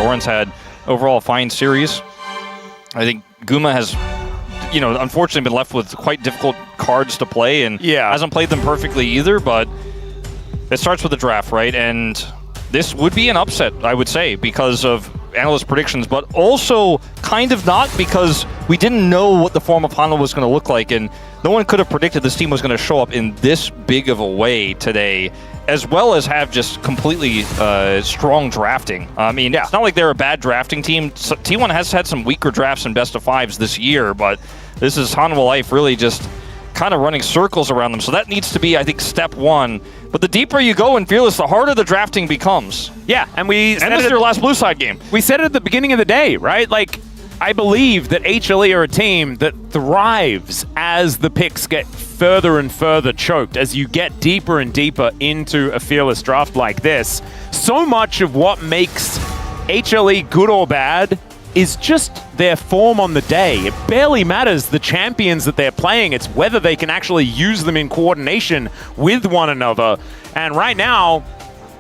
Doran's had overall a fine series. I think Guma has, unfortunately been left with quite difficult cards to play and hasn't played them perfectly either, but it starts with the draft, right? And this would be an upset, I would say, because of analyst predictions, but also kind of not, because we didn't know what the form of Hanwha was going to look like, and no one could have predicted this team was going to show up in this big of a way today, as well as have just completely strong drafting. I mean, it's not like they're a bad drafting team. T1 has had some weaker drafts in best of fives this year, but this is Hanwha Life really just kind of running circles around them. So that needs to be, I think, step one. But the deeper you go in Fearless, the harder the drafting becomes. Yeah, and this is your last blue side game. We said it at the beginning of the day, right? Like, I believe that HLE are a team that thrives as the picks get further and further choked, as you get deeper and deeper into a Fearless draft like this. So much of what makes HLE good or bad is just their form on the day. It barely matters the champions that they're playing. It's whether they can actually use them in coordination with one another. And right now,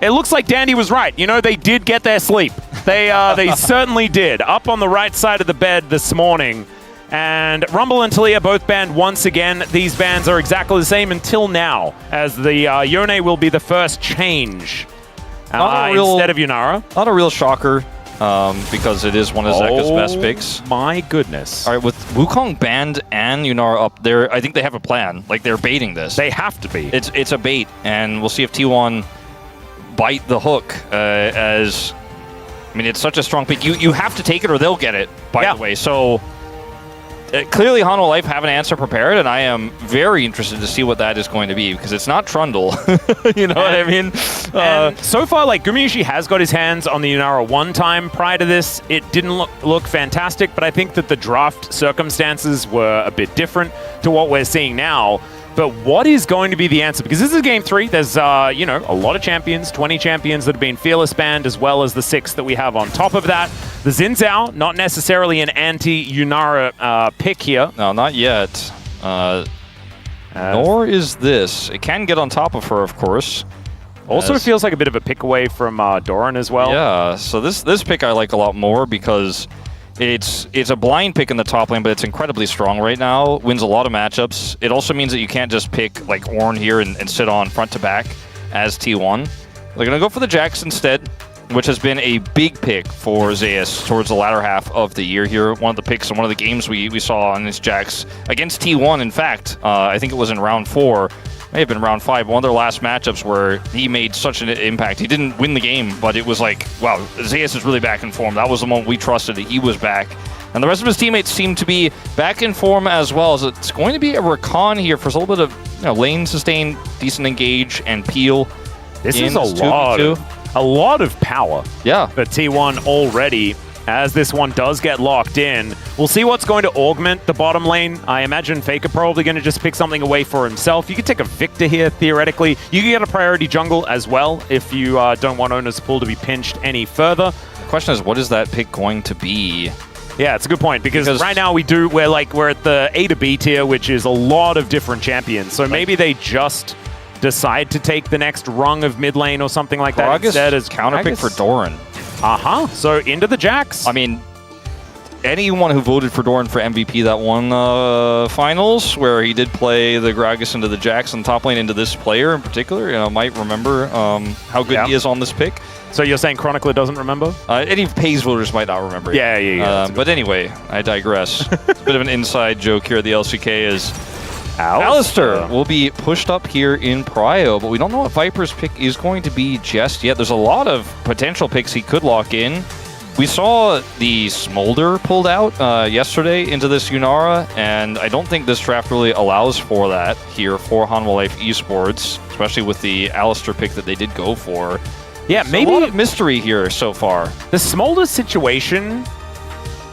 it looks like Dandy was right. They did get their sleep. They certainly did. Up on the right side of the bed this morning. And Rumble and Talia both banned once again. These bans are exactly the same until now, as the Yone will be the first change instead of Yunara. Not a real shocker. Because it is one of Zeka's best picks. My goodness. All right, with Wukong banned and Yunara up there, I think they have a plan. Like, they're baiting this. They have to be. It's a bait, and we'll see if T1 bite the hook as... I mean, it's such a strong pick. You have to take it or they'll get it, by the way. So, clearly Hanwha Life have an answer prepared, and I am very interested to see what that is going to be, because it's not Trundle. You know what I mean? So far, like, Gumayusi has got his hands on the Yunara one time prior to this. It didn't look fantastic, but I think that the draft circumstances were a bit different to what we're seeing now. But what is going to be the answer? Because this is game 3. There's, a lot of champions, 20 champions that have been Fearless banned, as well as the 6 that we have on top of that. The Xin Zhao, not necessarily an anti-Yunara pick here. No, not yet. Nor is this. It can get on top of her, of course. Also feels like a bit of a pick away from Doran as well. Yeah, so this pick I like a lot more, because it's a blind pick in the top lane, but it's incredibly strong right now. Wins a lot of matchups. It also means that you can't just pick like Orn here and sit on front to back as T1. They're going to go for the Jax instead, which has been a big pick for Zeus towards the latter half of the year here. One of the picks in one of the games we saw on this Jax against T1, in fact. I think it was in round 4. May have been round 5, one of their last matchups where he made such an impact. He didn't win the game, but it was like, wow, Zeus is really back in form. That was the moment we trusted that he was back. And the rest of his teammates seem to be back in form as well. So it's going to be a Rakan here for a little bit of lane sustain, decent engage, and peel. This is a lot of power for T1 already. As this one does get locked in, we'll see what's going to augment the bottom lane. I imagine Faker probably going to just pick something away for himself. You could take a Victor here, theoretically. You can get a priority jungle as well if you don't want Oner's pool to be pinched any further. The question is, what is that pick going to be? Yeah, it's a good point, because right now we're at the A to B tier, which is a lot of different champions. So maybe they just decide to take the next rung of mid lane or something like that instead as counterpick for Doran. So into the Jax. I mean, anyone who voted for Doran for MVP that one finals, where he did play the Gragas into the Jax and top lane into this player in particular, might remember how good he is on this pick. So you're saying Chronicler doesn't remember? Any PAYS voters might not remember. Yeah. But anyway, I digress. It's a bit of an inside joke here. The LCK is Alistair will be pushed up here in Prio, but we don't know what Viper's pick is going to be just yet. There's a lot of potential picks he could lock in. We saw the Smolder pulled out yesterday into this Yunara, and I don't think this draft really allows for that here for Hanwha Life Esports, especially with the Alistair pick that they did go for. Yeah, maybe a lot of mystery here so far. The Smolder situation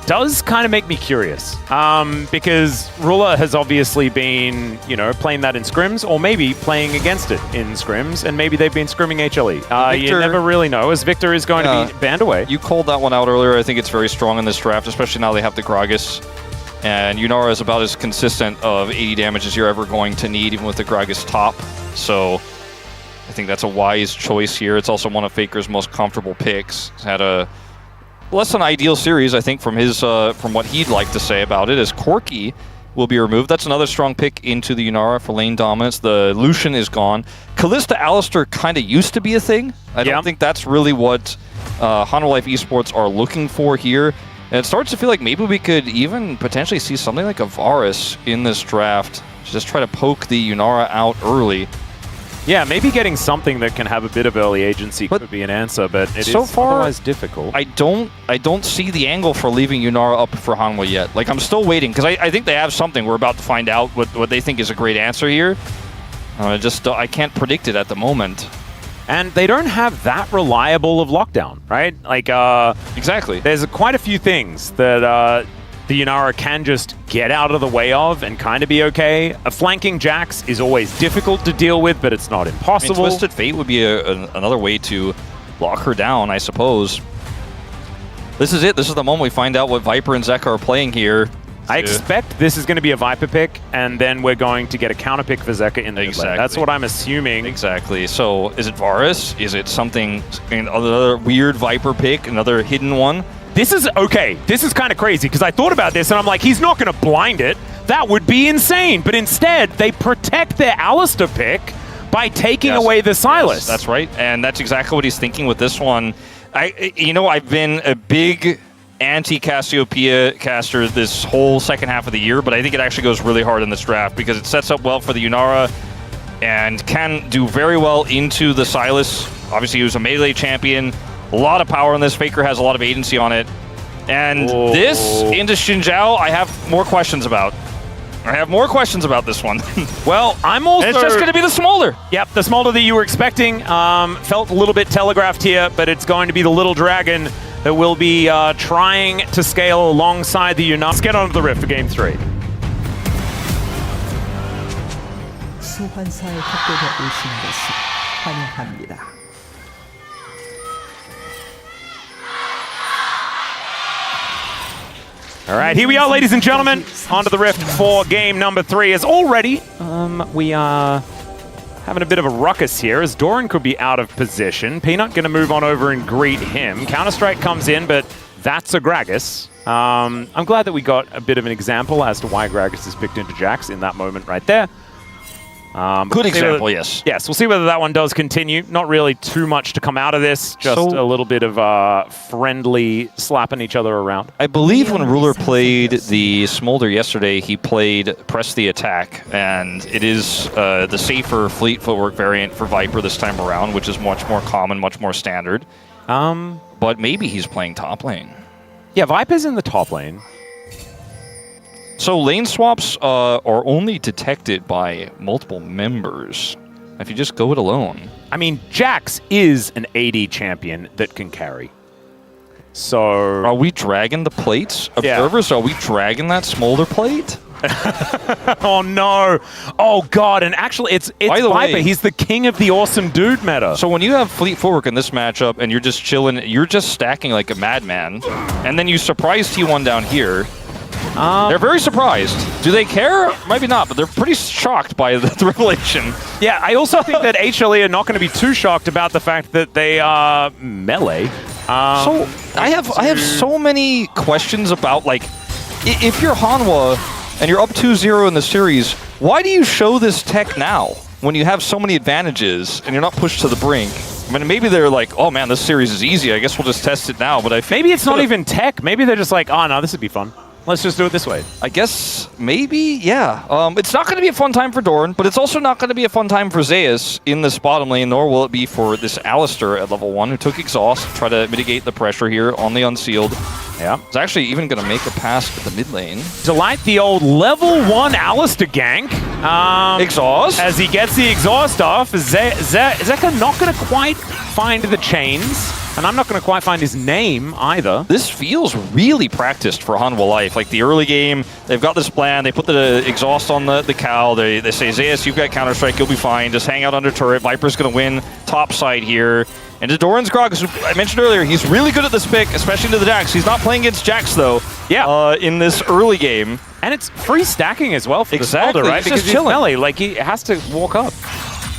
does kind of make me curious, because Ruler has obviously been, playing that in scrims, or maybe playing against it in scrims, and maybe they've been scrimming HLE. You never really know, as Victor is going to be banned away. You called that one out earlier. I think it's very strong in this draft, especially now they have the Gragas. And Yunara is about as consistent of 80 damage as you're ever going to need, even with the Gragas top. So I think that's a wise choice here. It's also one of Faker's most comfortable picks. He's had a less than ideal series, I think, from his from what he'd like to say about it, is Corki will be removed. That's another strong pick into the Yunara for lane dominance. The Lucian is gone. Kalista Alistar kind of used to be a thing. I don't think that's really what Hanwha Life Esports are looking for here. And it starts to feel like maybe we could even potentially see something like a Varus in this draft. Just try to poke the Yunara out early. Yeah, maybe getting something that can have a bit of early agency could be an answer, but it so is far, otherwise difficult. I don't see the angle for leaving Yunara up for Hanwha yet. Like, I'm still waiting, because I think they have something. We're about to find out what they think is a great answer here. I can't predict it at the moment. And they don't have that reliable of lockdown, right? Like, exactly. There's quite a few things that the Yunara can just get out of the way of and kind of be okay. A flanking Jax is always difficult to deal with, but it's not impossible. I mean, Twisted Fate would be another way to lock her down, I suppose. This is it. This is the moment we find out what Viper and Zeka are playing here. I expect this is going to be a Viper pick, and then we're going to get a counter pick for Zeka in the mid lane. That's what I'm assuming. Exactly. So is it Varus? Is it something, another weird Viper pick, another hidden one? This is, okay, this is kind of crazy, because I thought about this, and I'm like, he's not going to blind it. That would be insane. But instead, they protect their Alistar pick by taking away the Silas. Yes, that's right. And that's exactly what he's thinking with this one. I've been a big anti-Cassiopeia caster this whole second half of the year, but I think it actually goes really hard in this draft because it sets up well for the Yunara and can do very well into the Silas. Obviously, he was a melee champion. A lot of power in this. Faker has a lot of agency on it. And this into Xin Zhao, I have more questions about. I have more questions about this one. Well, I'm also... And it's just going to be the Smolder. Yep, the Smolder that you were expecting. Felt a little bit telegraphed here, but it's going to be the Little Dragon that will be trying to scale alongside the Yunara. Let's get onto the Rift for Game 3. 소환사의 협곡에 오신 것을 환영합니다. All right, here we are, ladies and gentlemen, onto the Rift for game number 3. As already, we are having a bit of a ruckus here, as Doran could be out of position. Peanut going to move on over and greet him. Counter-Strike comes in, but that's a Gragas. I'm glad that we got a bit of an example as to why Gragas is picked into Jax in that moment right there. Good example, yes. Yes, we'll see whether that one does continue. Not really too much to come out of this, just a little bit of friendly slapping each other around. I believe when Ruler played the Smolder yesterday, he played Press the Attack, and it is the safer Fleet Footwork variant for Viper this time around, which is much more common, much more standard. But maybe he's playing top lane. Yeah, Viper's in the top lane. So lane swaps are only detected by multiple members. If you just go it alone. I mean, Jax is an AD champion that can carry. So... Are we dragging the plates? Observers, are we dragging that Smolder plate? Oh no! Oh god! And actually, it's Viper. He's the king of the awesome dude meta. So when you have Fleet Footwork in this matchup and you're just chilling, you're just stacking like a madman, and then you surprise T1 down here. They're very surprised. Do they care? Maybe not, but they're pretty shocked by the revelation. Yeah, I also think that HLE are not going to be too shocked about the fact that they are melee. So I have so many questions about, like, if you're Hanwha and you're up 2-0 in the series, why do you show this tech now when you have so many advantages and you're not pushed to the brink? I mean, maybe they're like, oh man, this series is easy. I guess we'll just test it now. But maybe it's not even tech. Maybe they're just like, oh no, this would be fun. Let's just do it this way. I guess maybe, yeah. It's not going to be a fun time for Doran, but it's also not going to be a fun time for Zeus in this bottom lane, nor will it be for this Alistar at level 1 who took Exhaust to try to mitigate the pressure here on the Unsealed. Yeah. It's actually even going to make a pass to the mid lane. Delight the old level 1 Alistar gank. Exhaust. As he gets the Exhaust off, Zeka not going to quite find the chains. And I'm not going to quite find his name either. This feels really practiced for Hanwha Life. Like the early game, they've got this plan. They put the exhaust on the cow. They say, Zeus, you've got Counter-Strike. You'll be fine. Just hang out under turret. Viper's going to win top side here. And to Doran's grog, as I mentioned earlier, he's really good at this pick, especially into the Jax. He's not playing against Jax, though, in this early game. And it's free stacking as well for the Smolder, right? Because he's melee. Like, he has to walk up.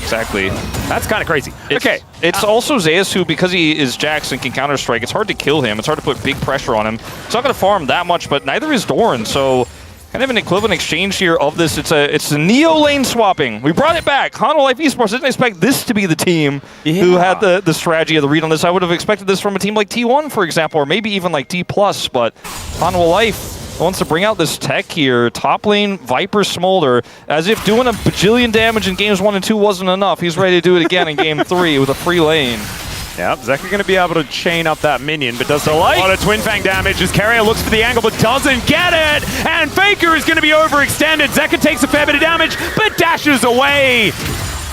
Exactly. That's kind of crazy. Okay. It's also Zeus who, because he is Jax and can counter-strike, it's hard to kill him. It's hard to put big pressure on him. It's not going to farm that much, but neither is Doran, so kind of an equivalent exchange here of this. It's a Neo lane swapping. We brought it back. Hanwha Life Esports didn't expect this to be the team who had the strategy of the read on this. I would have expected this from a team like T1, for example, or maybe even like T+, but Hanwha Life wants to bring out this tech here. Top lane, Viper Smolder, as if doing a bajillion damage in games 1 and 2 wasn't enough. He's ready to do it again in game 3 with a free lane. Yep, Zeka going to be able to chain up that minion, but does a lot of Twin Fang damage as Keria looks for the angle but doesn't get it! And Faker is going to be overextended. Zeka takes a fair bit of damage, but dashes away!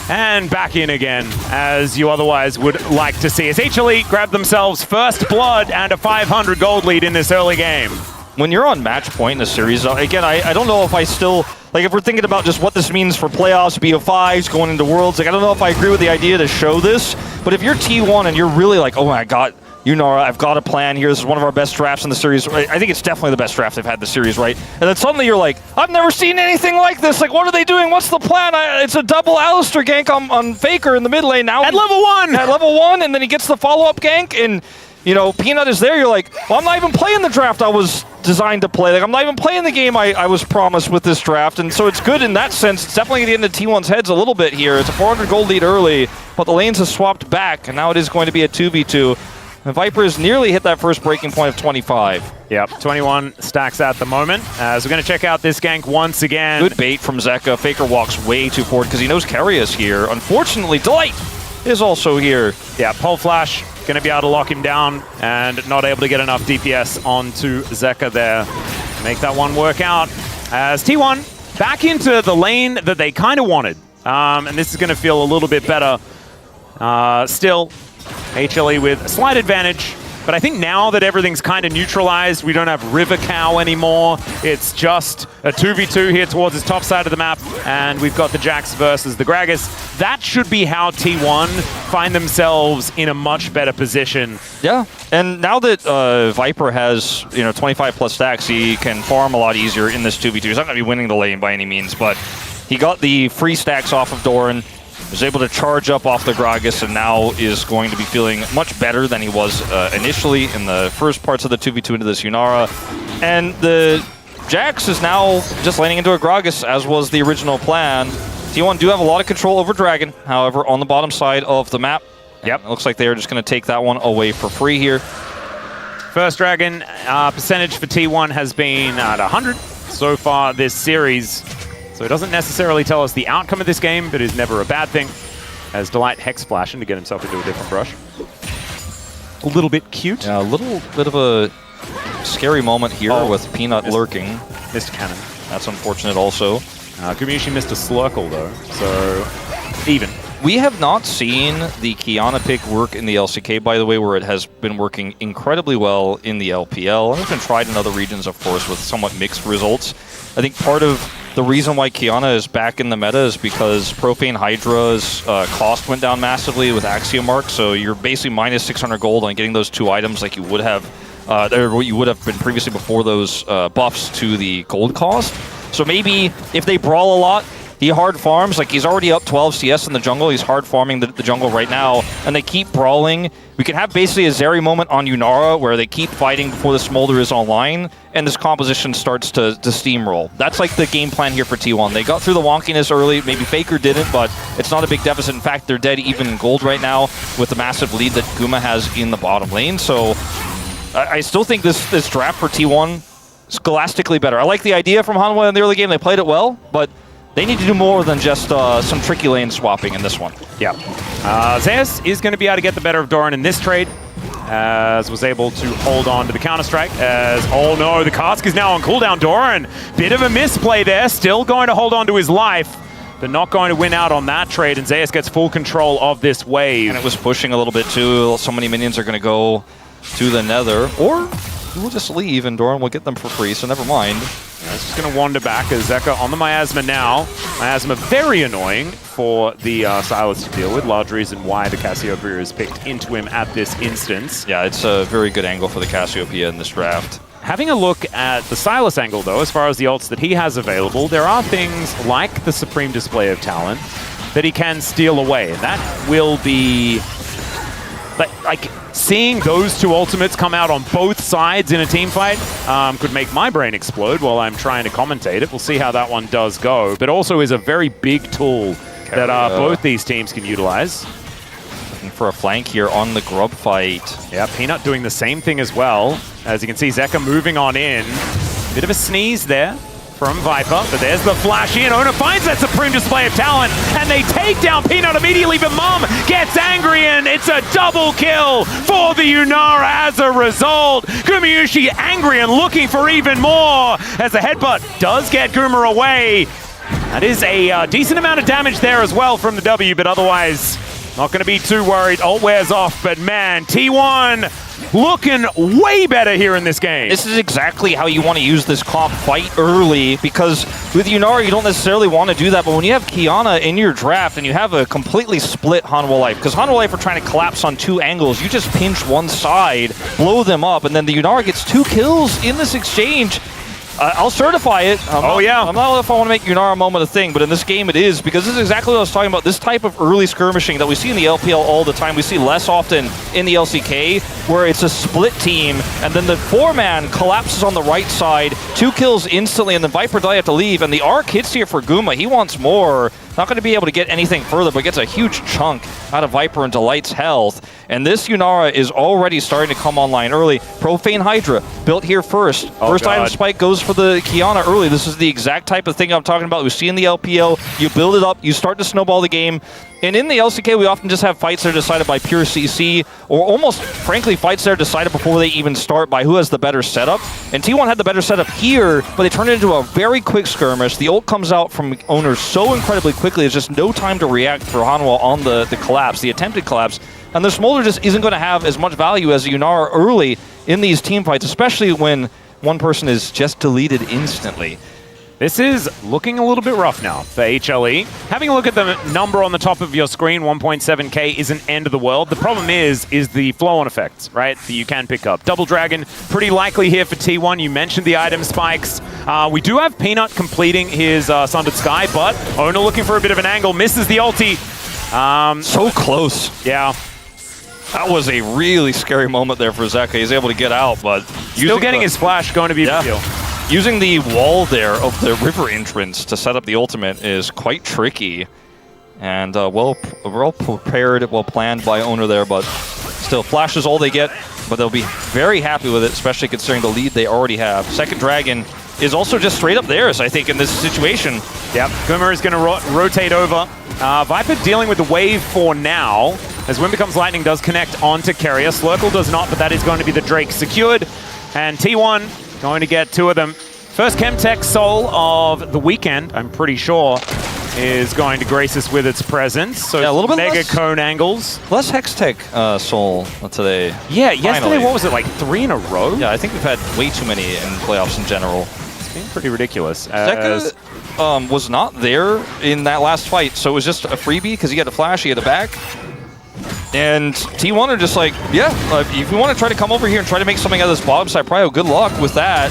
And back in again, as you otherwise would like to see, as HLE grab themselves first blood and a 500 gold lead in this early game. When you're on match point in a series, again, I don't know if I still, like if we're thinking about just what this means for playoffs, BO5s, going into Worlds, like I don't know if I agree with the idea to show this, but if you're T1 and you're really like, oh my god, I've got a plan here, this is one of our best drafts in the series, I think it's definitely the best draft they've had in the series, right? And then suddenly you're like, I've never seen anything like this, like what are they doing, what's the plan? It's a double Alistar gank on Faker in the mid lane now. At level 1! At level 1, and then he gets the follow-up gank, and you know, Peanut is there, you're like, well, I'm not even playing the draft I was designed to play. Like, I'm not even playing the game I was promised with this draft. And so it's good in that sense. It's definitely getting into T1's heads a little bit here. It's a 400 gold lead early, but the lanes have swapped back, and now it is going to be a 2v2. And Vipers nearly hit that first breaking point of 25. Yep, 21 stacks at the moment. As we're going to check out this gank once again. Good bait from Zeka. Faker walks way too forward because he knows Keria's here. Unfortunately, Delight is also here. Yeah, Pole Flash going to be able to lock him down and not able to get enough DPS onto Zeka there. Make that one work out. As T1 back into the lane that they kind of wanted. And this is going to feel a little bit better. Still, HLE with a slight advantage. But I think now that everything's kind of neutralized, we don't have River Cow anymore. It's just a 2v2 here towards his top side of the map, and we've got the Jax versus the Gragas. That should be how T1 find themselves in a much better position. Yeah, and now that Viper has 25 plus stacks, he can farm a lot easier in this 2v2. He's not going to be winning the lane by any means, but he got the free stacks off of Doran. Was able to charge up off the Gragas and now is going to be feeling much better than he was initially in the first parts of the 2v2 into this Yunara. And the Jax is now just landing into a Gragas, as was the original plan. T1 do have a lot of control over Dragon, however, on the bottom side of the map. Yep, it looks like they're just going to take that one away for free here. First Dragon percentage for T1 has been at 100 so far this series. So it doesn't necessarily tell us the outcome of this game, but is never a bad thing. As Delight Hex flashing to get himself into a different brush. A little bit cute. Yeah, a little bit of a scary moment here with Peanut lurking. Missed cannon. That's unfortunate also. Gumayusi missed a Slurkle though, so even. We have not seen the Kiana pick work in the LCK, by the way, where it has been working incredibly well in the LPL. And it's been tried in other regions, of course, with somewhat mixed results. I think part of the reason why Kiana is back in the meta is because Profane Hydra's cost went down massively with Axiom Mark, so you're basically minus 600 gold on getting those two items like you would have, or what you would have been previously before those buffs to the gold cost. So maybe if they brawl a lot, he hard farms, like he's already up 12 CS in the jungle, he's hard farming the jungle right now, and they keep brawling. We can have basically a Zeri moment on Yunara where they keep fighting before the Smolder is online, and this composition starts to steamroll. That's like the game plan here for T1. They got through the wonkiness early, maybe Faker didn't, but it's not a big deficit. In fact, they're dead even in gold right now with the massive lead that Guma has in the bottom lane, so I still think this draft for T1 is scholastically better. I like the idea from Hanwha in the early game, they played it well, but they need to do more than just some tricky lane swapping in this one. Yeah. Zeus is going to be able to get the better of Doran in this trade, as was able to hold on to the counter-strike, as, oh no, the cask is now on cooldown. Doran, bit of a misplay there, still going to hold on to his life, but not going to win out on that trade, and Zeus gets full control of this wave. And it was pushing a little bit too. So many minions are going to go to the nether, or we'll just leave and Doran will get them for free, so never mind. Yeah, it's just going to wander back as Zeka on the Miasma now. Miasma very annoying for the Silas to deal with. Large reason why the Cassiopeia is picked into him at this instance. Yeah, it's a very good angle for the Cassiopeia in this draft. Having a look at the Silas angle, though, as far as the ults that he has available, there are things like the Supreme Display of Talent that he can steal away. And that will be... Like, seeing those two ultimates come out on both sides in a team fight could make my brain explode while I'm trying to commentate it. We'll see how that one does go. But also is a very big tool that both these teams can utilize. Looking for a flank here on the grub fight. Yeah, Peanut doing the same thing as well. As you can see, Zeka moving on in. Bit of a sneeze there from Viper, but there's the flash in. Oner finds that supreme display of talent, and they take down Peanut immediately, but Mom gets angry, and it's a double kill for the Unara as a result. Gumayusi angry and looking for even more, as the headbutt does get Guma away. That is a decent amount of damage there as well from the W, but otherwise not going to be too worried. Ult wears off, but man, T1 looking way better here in this game. This is exactly how you want to use this comp, fight early, because with Unara you don't necessarily want to do that, but when you have Kiana in your draft and you have a completely split Hanwha Life, because Hanwha Life are trying to collapse on two angles, you just pinch one side, blow them up, and then the Unara gets 2 kills in this exchange. I'll certify it. I'm not know if I want to make Unara a moment a thing, but in this game it is, because this is exactly what I was talking about. This type of early skirmishing that we see in the LPL all the time, we see less often in the LCK, where it's a split team, and then the 4-man collapses on the right side, 2 kills instantly, and then Viper does have to leave, and the arc hits here for Guma. He wants more. Not going to be able to get anything further, but gets a huge chunk out of Viper and Delight's health. And this Unara is already starting to come online early. Profane Hydra, built here first. First item spike goes for the Kiana early. This is the exact type of thing I'm talking about. We see in the LPL, you build it up, you start to snowball the game. And in the LCK, we often just have fights that are decided by pure CC, or almost, frankly, fights that are decided before they even start by who has the better setup. And T1 had the better setup here, but they turned it into a very quick skirmish. The ult comes out from Oner so incredibly quickly, there's just no time to react for Hanwha on the collapse, the attempted collapse. And the Smolder just isn't going to have as much value as Unara early in these team fights, especially when one person is just deleted instantly. This is looking a little bit rough now for HLE. Having a look at the number on the top of your screen, 1.7k isn't end of the world. The problem is the flow-on effects, right, that you can pick up. Double Dragon, pretty likely here for T1. You mentioned the item spikes. We do have Peanut completing his Sundered Sky, but Oner looking for a bit of an angle, misses the ulti. So close. Yeah. That was a really scary moment there for Zeka. He's able to get out, but... Still getting his flash, going to be a deal. Using the wall there of the river entrance to set up the ultimate is quite tricky. And well prepared, well planned by Oner there, but still, flash is all they get, but they'll be very happy with it, especially considering the lead they already have. Second Dragon is also just straight up theirs, I think, in this situation. Yep, Guma is going to rotate over. Viper dealing with the wave for now, as Wind Becomes Lightning does connect onto Keria. Slurkle does not, but that is going to be the Drake secured. And T1 going to get 2 of them. First Chemtech Soul of the weekend, I'm pretty sure, is going to grace us with its presence. So yeah, a little bit mega less, cone angles. Less Hextech Soul today. Yeah, yesterday, what was it, like 3 in a row? Yeah, I think we've had way too many in playoffs in general. It's been pretty ridiculous. Zeka was not there in that last fight, so it was just a freebie because he had a flash, he had a back. And T1 are just like, yeah, if you want to try to come over here and try to make something out of this bottom side, Prio, good luck with that.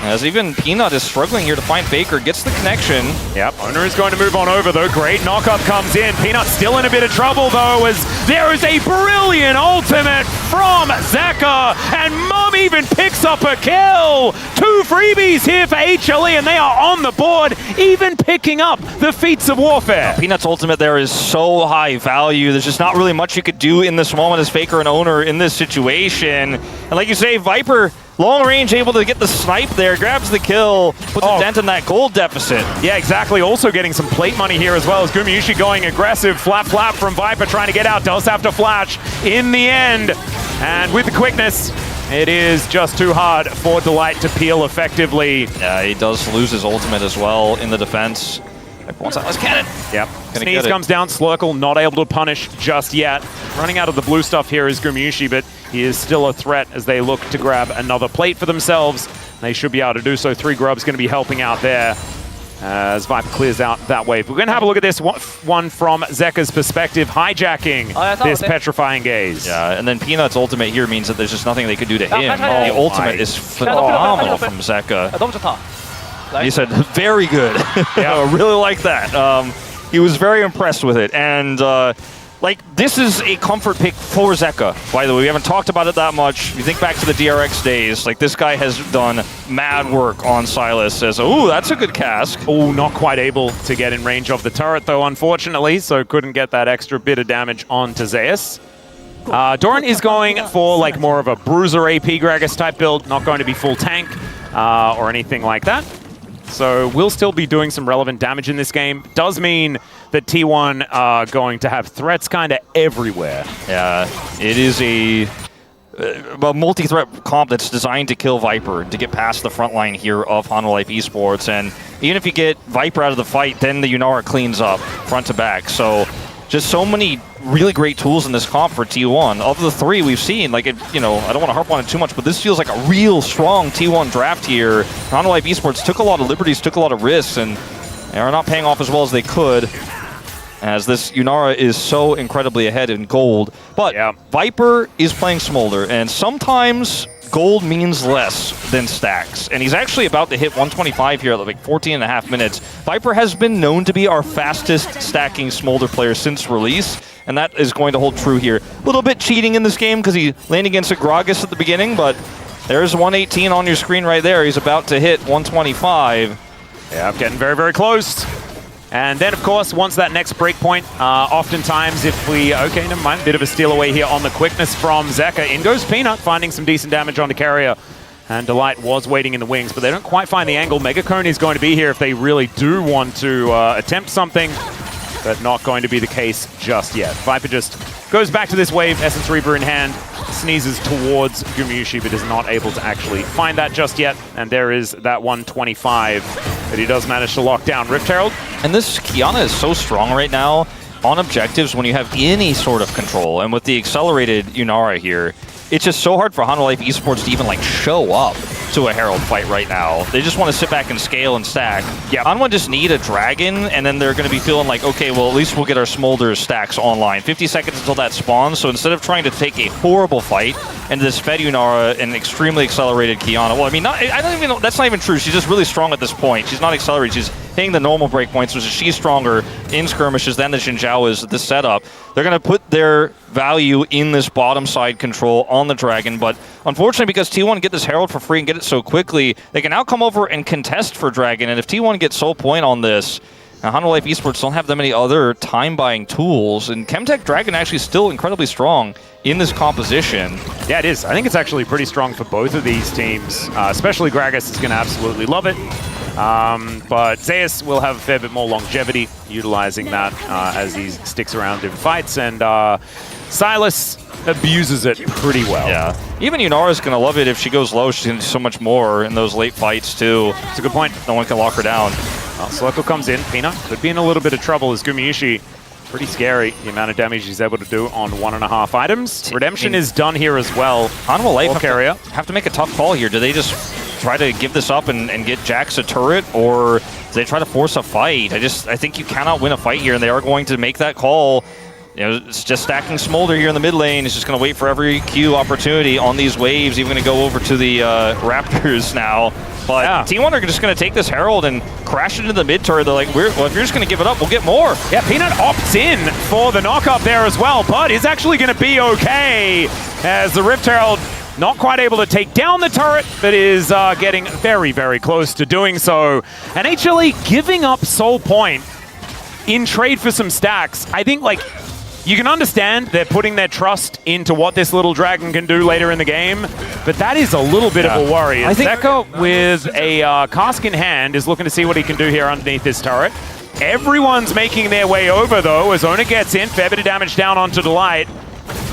As even Peanut is struggling here to find Faker, gets the connection. Yep, Oner is going to move on over though. Great knockup comes in. Peanut still in a bit of trouble though, as there is a brilliant ultimate from Zeka, and Mum even picks up a kill. 2 freebies here for HLE, and they are on the board, even picking up the feats of warfare. Peanut's ultimate there is so high value. There's just not really much you could do in this moment as Faker and Oner in this situation. And like you say, Viper, long range, able to get the snipe there, grabs the kill, puts a dent in that gold deficit. Yeah, exactly. Also getting some plate money here as well, as Gumayusi going aggressive. Flap from Viper, trying to get out. Does have to flash in the end. And with the quickness, it is just too hard for Delight to peel effectively. Yeah, he does lose his ultimate as well in the defense. Wants that last cannon. Yep. Sneeze comes down. Slurkle not able to punish just yet. Running out of the blue stuff here is Gumayusi, but he is still a threat as they look to grab another plate for themselves. They should be able to do so. 3 Grub's going to be helping out there as Viper clears out that wave. We're going to have a look at this one from Zeka's perspective, hijacking this petrifying gaze. Yeah, and then Peanut's ultimate here means that there's just nothing they could do to him. The ultimate is phenomenal from Zeka. He said, very good. Yeah, I really like that. He was very impressed with it. And, like, this is a comfort pick for Zeka, by the way. We haven't talked about it that much. You think back to the DRX days, like, this guy has done mad work on Sylas. Says, ooh, that's a good cask. Oh, not quite able to get in range of the turret, though, unfortunately, so couldn't get that extra bit of damage onto Zeus. Doran is going for, like, more of a bruiser AP Gragas type build, not going to be full tank or anything like that. So we'll still be doing some relevant damage in this game. Does mean that T1 are going to have threats kind of everywhere. Yeah, it is a multi-threat comp that's designed to kill Viper, to get past the front line here of Hanwha Life Esports. And even if you get Viper out of the fight, then the Yunara cleans up front to back. So just so many really great tools in this comp for T1. Of the three we've seen, like, it, you know, I don't want to harp on it too much, but this feels like a real strong T1 draft here. Hanwha Life Esports took a lot of liberties, took a lot of risks, and they are not paying off as well as they could, as this Yunara is so incredibly ahead in gold. But yeah, Viper is playing Smolder, and sometimes gold means less than stacks. And he's actually about to hit 125 here at like 14.5 minutes. Viper has been known to be our fastest stacking Smolder player since release, and that is going to hold true here. A little bit cheating in this game because he landed against a Gragas at the beginning, but there's 118 on your screen right there. He's about to hit 125. Yeah, I'm getting very, very close. And then, of course, once that next breakpoint, oftentimes if we... Okay, never mind. Bit of a steal away here on the quickness from Zeka. In goes Peanut, finding some decent damage onto Keria. And Delight was waiting in the wings, but they don't quite find the angle. Mega Cone is going to be here if they really do want to attempt something, but not going to be the case just yet. Viper just goes back to this wave, Essence Reaper in hand, sneezes towards Gumayusi, but is not able to actually find that just yet. And there is that 125 that he does manage to lock down. Rift Herald. And this Qiyana is so strong right now on objectives when you have any sort of control. And with the accelerated Yunara here, it's just so hard for Hanwha Life Esports to even like show up to a Herald fight right now. They just want to sit back and scale and stack. Yeah, Hanwha just need a Dragon, and then they're going to be feeling like, okay, well, at least we'll get our Smolder stacks online. 50 seconds until that spawns, so instead of trying to take a horrible fight into this Fed Yunara and extremely accelerated Qiyana, well, I mean, I don't even know, that's not even true. She's just really strong at this point. She's not accelerated. She's hitting the normal breakpoints, which is she's stronger in skirmishes than the Xinjiao is at this setup. They're going to put their value in this bottom side control on the Dragon, but unfortunately, because T1 get this Herald for free and get it so quickly, they can now come over and contest for Dragon, and if T1 gets sole point on this, Hanwha Life Esports don't have that many other time-buying tools, and Chemtech Dragon actually still incredibly strong in this composition. Yeah, it is. I think it's actually pretty strong for both of these teams, especially Gragas is going to absolutely love it. But Zeus will have a fair bit more longevity utilizing that as he sticks around in fights, and Sylas abuses it pretty well. Yeah. Even Yunara's going to love it if she goes low. She's going to do so much more in those late fights, too. It's a good point. No one can lock her down. Well, Slurkle comes in. Peanut could be in a little bit of trouble as Gumayusi. Pretty scary, the amount of damage he's able to do on 1.5 items. Redemption is done here as well. Hanwha Life have to make a tough call here. Do they just try to give this up and get Jax a turret, or do they try to force a fight? I think you cannot win a fight here, and they are going to make that call. You know, it's just stacking Smolder here in the mid lane. It's just going to wait for every Q opportunity on these waves. Even going to go over to the Raptors now. But yeah, T1 are just going to take this Herald and crash it into the mid turret. They're like, well, if you're just going to give it up, we'll get more. Yeah, Peanut opts in for the knock-up there as well, but is actually going to be okay as the Rift Herald not quite able to take down the turret, but is getting very, very close to doing so. And HLE giving up Soul Point in trade for some stacks. I think, like, you can understand they're putting their trust into what this little Dragon can do later in the game, but that is a little bit of a worry. I think Zeka, with a cask in hand, is looking to see what he can do here underneath this turret. Everyone's making their way over, though, as Oner gets in. Fair bit of damage down onto Delight,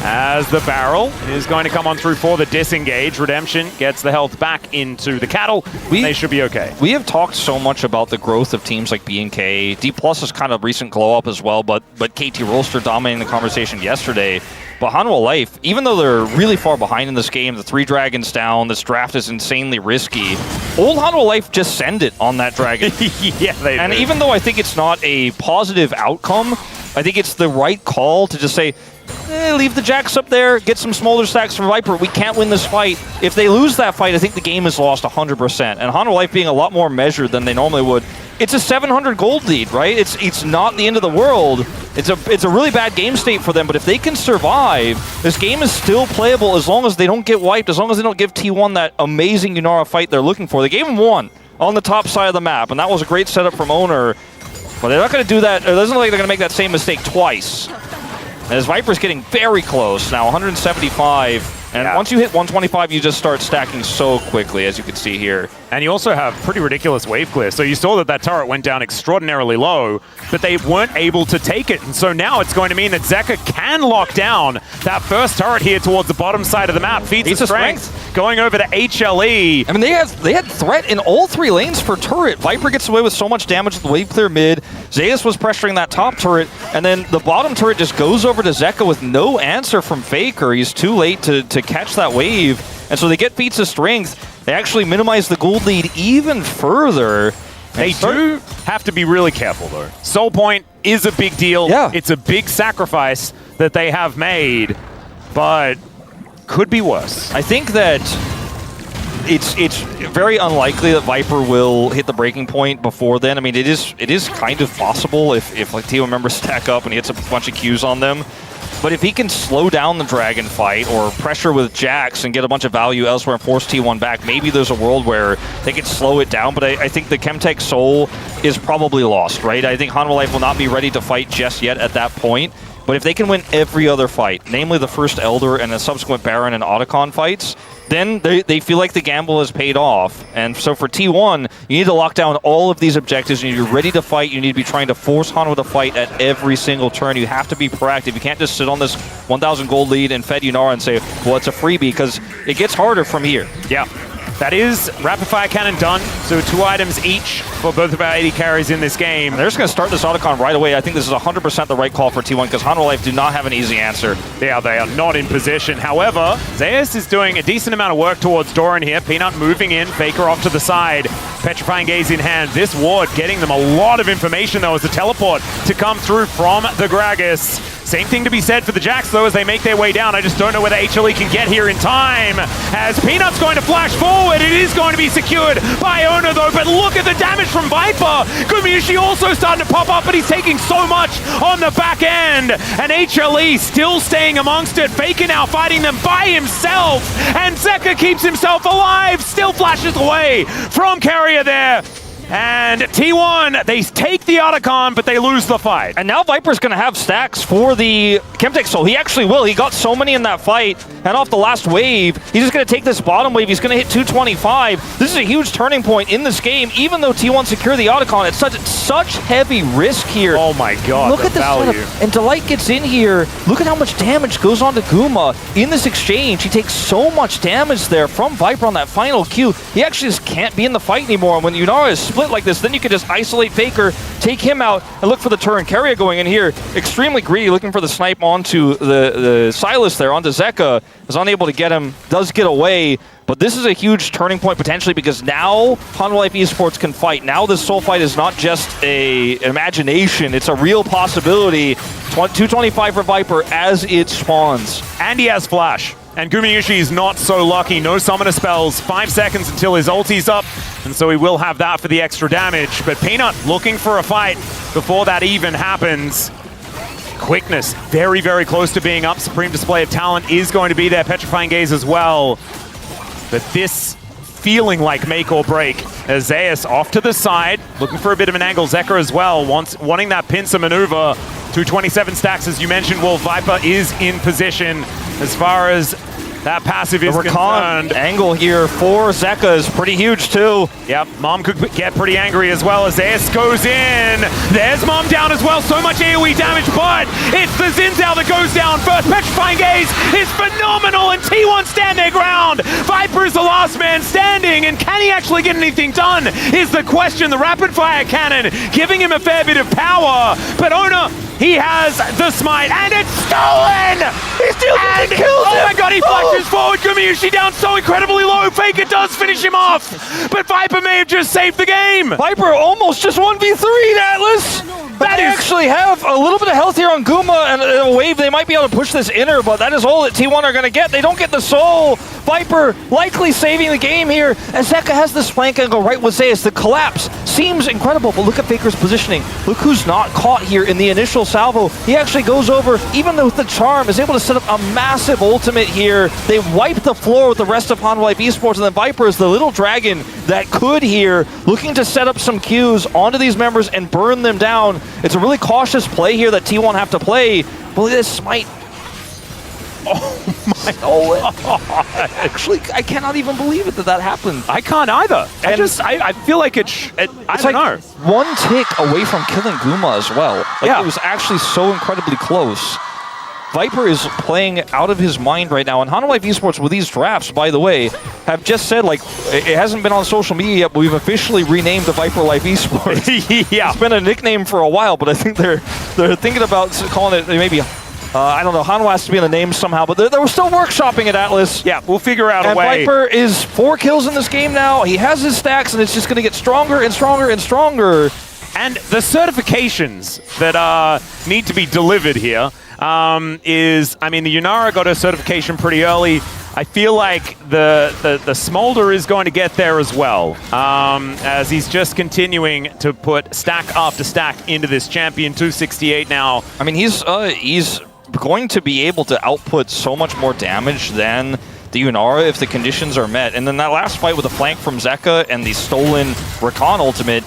as the barrel is going to come on through for the disengage. Redemption gets the health back into the cattle. They should be okay. We have talked so much about the growth of teams like B&K. D+ is kind of recent glow up as well, but KT Rolster dominating the conversation yesterday. But Hanwha Life, even though they're really far behind in this game, the 3 dragons down, this draft is insanely risky. Old Hanwha Life just send it on that dragon. Yeah, they do. And even though I think it's not a positive outcome, I think it's the right call to just say, leave the Jax up there, get some Smolder stacks for Viper. We can't win this fight. If they lose that fight, I think the game is lost 100%. And Hanwha Life being a lot more measured than they normally would, it's a 700 gold lead, right? It's not the end of the world. It's a really bad game state for them, but if they can survive, this game is still playable as long as they don't get wiped, as long as they don't give T1 that amazing Yunara fight they're looking for. They gave him one on the top side of the map, and that was a great setup from Oner, but they're not going to do that. It doesn't look like they're going to make that same mistake twice. As Viper's getting very close now, 175. And once you hit 125, you just start stacking so quickly, as you can see here. And you also have pretty ridiculous wave clear. So you saw that that turret went down extraordinarily low, but they weren't able to take it. And so now it's going to mean that Zeka can lock down that first turret here towards the bottom side of the map. Feeds the strength. Going over to HLE. I mean, they had threat in all 3 lanes for turret. Viper gets away with so much damage with the wave clear mid. Zeus was pressuring that top turret, and then the bottom turret just goes over to Zeka with no answer from Faker. He's too late to catch that wave, and so they get feats of strength. They actually minimize the gold lead even further. They do have to be really careful, though. Soul Point is a big deal. Yeah. It's a big sacrifice that they have made, but could be worse. I think that it's very unlikely that Viper will hit the breaking point before then. I mean, it is kind of possible if like T1 members stack up and he hits a bunch of Qs on them. But if he can slow down the Dragon fight or pressure with Jax and get a bunch of value elsewhere and force T1 back, maybe there's a world where they can slow it down. But I think the Chemtech Soul is probably lost, right? I think Hanwha Life will not be ready to fight just yet at that point. But if they can win every other fight, namely the first Elder and the subsequent Baron and Otacon fights, then they feel like the gamble has paid off. And so for T1, you need to lock down all of these objectives. You need to be ready to fight. You need to be trying to force Hanwha to fight at every single turn. You have to be proactive. You can't just sit on this 1,000 gold lead and fed Yunara and say, well, it's a freebie, because it gets harder from here. Yeah. That is Rapid Fire Cannon done, so 2 items each for both of our AD carries in this game. And they're just going to start this Otacon right away. I think this is 100% the right call for T1, because Hanwha Life do not have an easy answer. Yeah, they are not in position. However, Zeus is doing a decent amount of work towards Doran here. Peanut moving in, Faker off to the side. Petrifying Gaze in hand. This ward getting them a lot of information, though, as the teleport to come through from the Gragas. Same thing to be said for the Jax, though, as they make their way down. I just don't know whether HLE can get here in time. As Peanut's going to flash forward, it is going to be secured by Oner, though. But look at the damage from Viper. Gumayusi also starting to pop up, but he's taking so much on the back end. And HLE still staying amongst it. Faker now fighting them by himself. And Zeka keeps himself alive. Still flashes away from Keria there. And T1, they take the Otacon, but they lose the fight. And now Viper's going to have stacks for the Chemtech Soul. He actually will. He got so many in that fight. And off the last wave, he's just going to take this bottom wave. He's going to hit 225. This is a huge turning point in this game. Even though T1 secure the Otacon, it's such heavy risk here. Oh my god, look at the value. Setup. And Delight gets in here. Look at how much damage goes on to Guma in this exchange. He takes so much damage there from Viper on that final Q. He actually just can't be in the fight anymore. When Yunara is split like this, then you can just isolate Faker, take him out, and look for the turn. Keria going in here, extremely greedy, looking for the snipe onto the Silas there, onto Zeka. Is unable to get him, does get away, but this is a huge turning point potentially, because now Hanwha Life Esports can fight. Now this soul fight is not just an imagination, it's a real possibility. 225 for Viper as it spawns. And he has flash. And Gumayusi is not so lucky. No summoner spells. 5 seconds until his ulti's up. And so he will have that for the extra damage. But Peanut looking for a fight before that even happens. Quickness, very, very close to being up. Supreme display of talent is going to be there. Petrifying Gaze as well. But this feeling like make or break. As Zeus off to the side, looking for a bit of an angle. Zeka as well, wanting that pincer maneuver. 227 stacks, as you mentioned. Well, Viper is in position as far as that passive is concerned. Angle here for Zeka is pretty huge too. Yep, Mom could get pretty angry as well as Zeus goes in. There's Mom down as well, so much AoE damage, but it's the Zinzao that goes down first. Petrifying Gaze is phenomenal, and T1 stand their ground. Viper is the last man standing, and can he actually get anything done is the question. The rapid fire cannon giving him a fair bit of power, but Oner, he has the smite, and it's stolen! He still kills him! Oh my god, he flashes forward. Gumayusi down so incredibly low. Faker does finish him off, but Viper may have just saved the game. Viper almost just 1v3'd Atlas. They actually have a little bit of health here on Guma and a wave. They might be able to push this inner, but that is all that T1 are going to get. They don't get the soul. Viper likely saving the game here as Zeka has this flank angle right with Zeus. The collapse seems incredible, but look at Faker's positioning. Look who's not caught here in the initial salvo. He actually goes over, even with the charm, is able to set up a massive ultimate here. They wipe the floor with the rest of Hanwha Life Esports, and then Viper is the little dragon that could here, looking to set up some Qs onto these members and burn them down. It's a really cautious play here that T1 have to play. But this smite. Oh my God. Actually, I cannot even believe it that happened. I can't either. I feel like I don't know. One tick away from killing Guma as well. Like, it was actually so incredibly close. Viper is playing out of his mind right now, and Hanwha Life Esports with these drafts, by the way, have just said, like, it hasn't been on social media yet, but we've officially renamed the Viper Life Esports. It's been a nickname for a while, but I think they're thinking about calling it maybe, I don't know, Hanwha has to be in the name somehow, but they were still workshopping at Atlas. Yeah, we'll figure out a way. And Viper is 4 kills in this game now. He has his stacks, and it's just going to get stronger and stronger and stronger. And the certifications that need to be delivered here is, I mean, the Yunara got a certification pretty early. I feel like the Smolder is going to get there as well, as he's just continuing to put stack after stack into this champion. 268 now. I mean, he's going to be able to output so much more damage than the Yunara if the conditions are met. And then that last fight with the flank from Zeka and the stolen Rakan ultimate,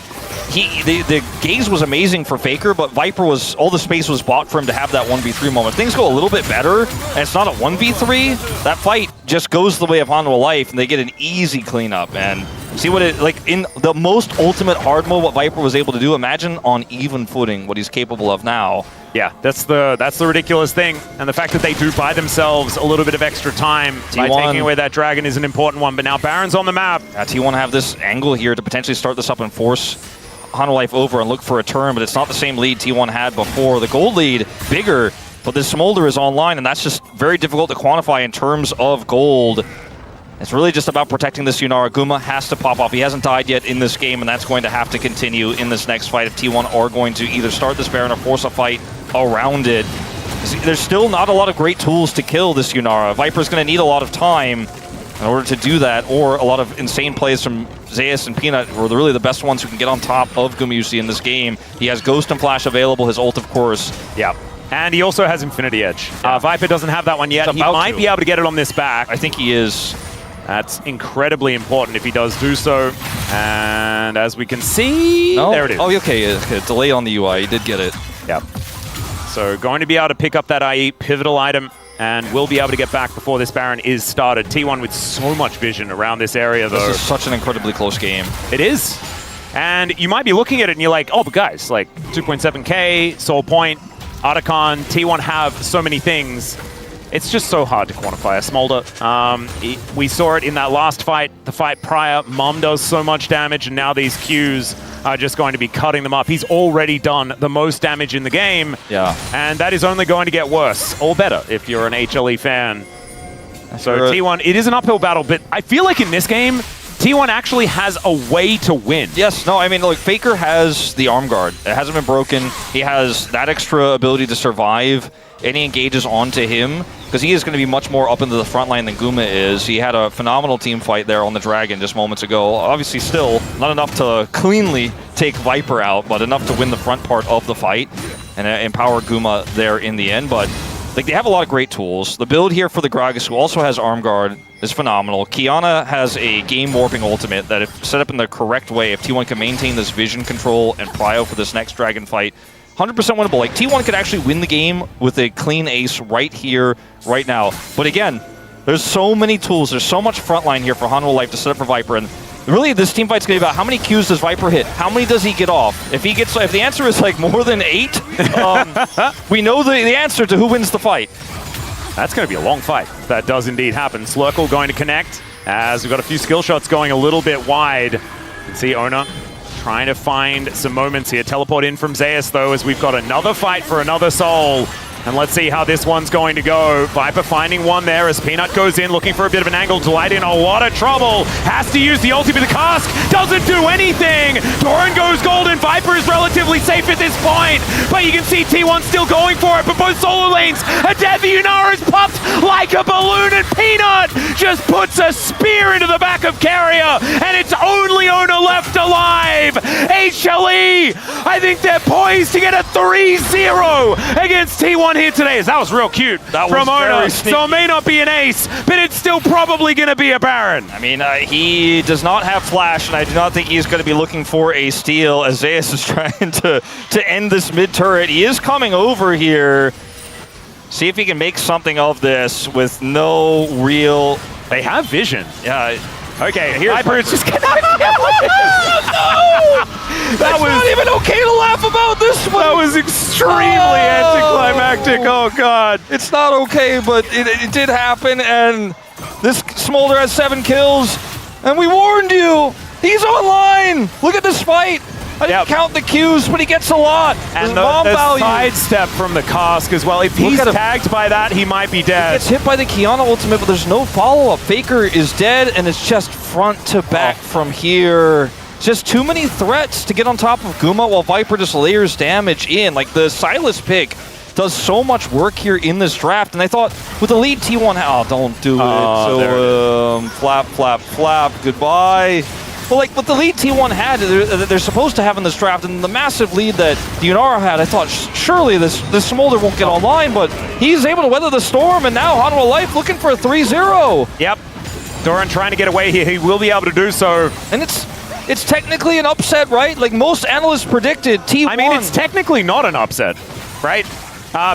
the gaze was amazing for Faker, but Viper was, all the space was bought for him to have that 1v3 moment. If things go a little bit better, and it's not a 1v3, that fight just goes the way of Hanwha Life, and they get an easy cleanup. And see what it, like, in the most ultimate hard mode, what Viper was able to do, imagine on even footing what he's capable of now. Yeah, that's the ridiculous thing. And the fact that they do buy themselves a little bit of extra time by taking away that dragon is an important one. But now Baron's on the map. T1 have this angle here to potentially start this up and force Hanwha Life over and look for a turn, but it's not the same lead T1 had before. The gold lead, bigger, but this Smolder is online, and that's just very difficult to quantify in terms of gold. It's really just about protecting this Yunara. Guma has to pop off. He hasn't died yet in this game, and that's going to have to continue in this next fight if T1 are going to either start this Baron or force a fight around it. There's still not a lot of great tools to kill this Yunara. Viper's going to need a lot of time in order to do that, or a lot of insane plays from Zeus and Peanut, who are really the best ones who can get on top of Gumayusi in this game. He has Ghost and Flash available, his ult, of course. Yeah. And he also has Infinity Edge. Viper doesn't have that one yet. He might be able to get it on this back. I think he is. That's incredibly important if he does do so. And as we can see, there it is. Oh, okay. Delay on the UI. He did get it. Yeah. So going to be able to pick up that IE pivotal item, and we'll be able to get back before this Baron is started. T1 with so much vision around this area, though. This is such an incredibly close game. It is. And you might be looking at it and you're like, oh, but guys, like 2.7k, Soul Point, Otacon, T1 have so many things. It's just so hard to quantify a Smolder. We saw it in that last fight, the fight prior. Mom does so much damage, and now these Qs are just going to be cutting them up. He's already done the most damage in the game. Yeah. And that is only going to get worse, or better, if you're an HLE fan. So T1, it is an uphill battle, but I feel like in this game, T1 actually has a way to win. Yes, no, I mean, look, Faker has the arm guard. It hasn't been broken. He has that extra ability to survive any engages onto him, because he is going to be much more up into the front line than Guma is. He had a phenomenal team fight there on the Dragon just moments ago. Obviously still not enough to cleanly take Viper out, but enough to win the front part of the fight and empower Guma there in the end. But like, they have a lot of great tools. The build here for the Gragas, who also has arm guard, is phenomenal. Kiana has a game-warping ultimate that, if set up in the correct way, if T1 can maintain this vision control and prio for this next Dragon fight, 100% winnable. Like, T1 could actually win the game with a clean ace right here, right now. But again, there's so many tools. There's so much frontline here for Hanwha Life to set up for Viper. And really, this team fight's going to be about how many Qs does Viper hit? How many does he get off? If the answer is like more than 8, we know the answer to who wins the fight. That's going to be a long fight. That does indeed happen. Slurkle going to connect, as we've got a few skill shots going a little bit wide. You can see Oner trying to find some moments here. Teleport in from Zeus, though, as we've got another fight for another soul. And let's see how this one's going to go. Viper finding one there as Peanut goes in, looking for a bit of an angle. Dwight in a lot of trouble. Has to use the ulti, but the cask doesn't do anything. Doran goes golden. Viper is relatively safe at this point, but you can see T1 still going for it, but both solo lanes are dead. The Unara is popped like a balloon, and Peanut just puts a spear into the back of Keria, and it's only Oner left alive. HLE, I think they're poised to get a 3-0 against T1 here today. That was real cute from Oner. So it may not be an ace, but it's still probably going to be a Baron. I mean, he does not have flash, and I do not think he's going to be looking for a steal as Zeus is trying to end this mid turret. He is coming over here. See if he can make something of this with no real... They have vision. Yeah. Okay, here's Viper. It's just... No! That was not even okay to laugh about this one. That was extremely anticlimactic. Oh, God. It's not okay, but it did happen, and this Smolder has 7 kills, and we warned you. He's online. Look at this fight. I didn't count the Qs, but he gets a lot. And the sidestep from the cask as well. If he's tagged by that, he might be dead. He gets hit by the Kiana ultimate, but there's no follow-up. Faker is dead, and it's just front to back from here. Just too many threats to get on top of Guma while Viper just layers damage in. Like, the Silas pick does so much work here in this draft, and I thought with the lead T1, oh, don't do it. So, flap, flap, flap, goodbye. Well, like, what the lead T1 had, they're supposed to have in this draft, and the massive lead that the Unara had, I thought, surely this Smolder won't get online, but he's able to weather the storm, and now Hanwha Life looking for a 3-0. Yep. Doran trying to get away here. He will be able to do so. And it's technically an upset, right? Like, most analysts predicted T1. I mean, it's technically not an upset, right?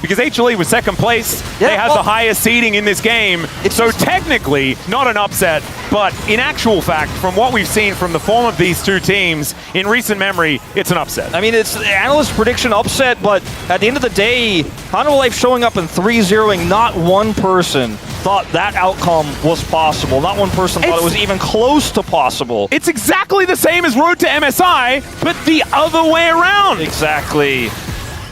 Because HLE was second place. Yeah, they had the highest seeding in this game. So technically, not an upset. But in actual fact, from what we've seen from the form of these two teams in recent memory, it's an upset. I mean, it's analyst prediction upset, but at the end of the day, Hanwha Life showing up and 3-0ing, not one person thought that outcome was possible. Not one person thought it was even close to possible. It's exactly the same as Road to MSI, but the other way around. Exactly.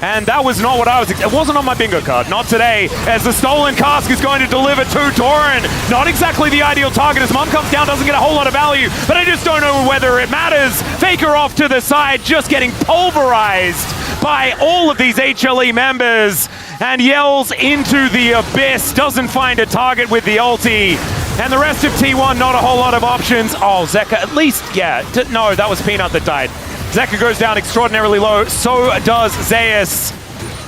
And that was not what I was... It wasn't on my bingo card. Not today, as the stolen cask is going to deliver to Doran. Not exactly the ideal target, as Mum comes down, doesn't get a whole lot of value, but I just don't know whether it matters. Faker off to the side, just getting pulverized by all of these HLE members, and yells into the abyss. Doesn't find a target with the ulti. And the rest of T1, not a whole lot of options. Oh, Zeka, at least, yeah. No, that was Peanut that died. Zeka goes down extraordinarily low, so does Zeus.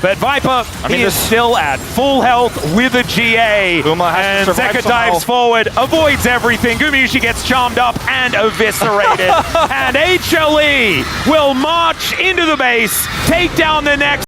But Viper, he is still at full health with a GA. And Zeka dives forward, avoids everything. Gumayusi gets charmed up and eviscerated. And HLE will march into the base, take down the next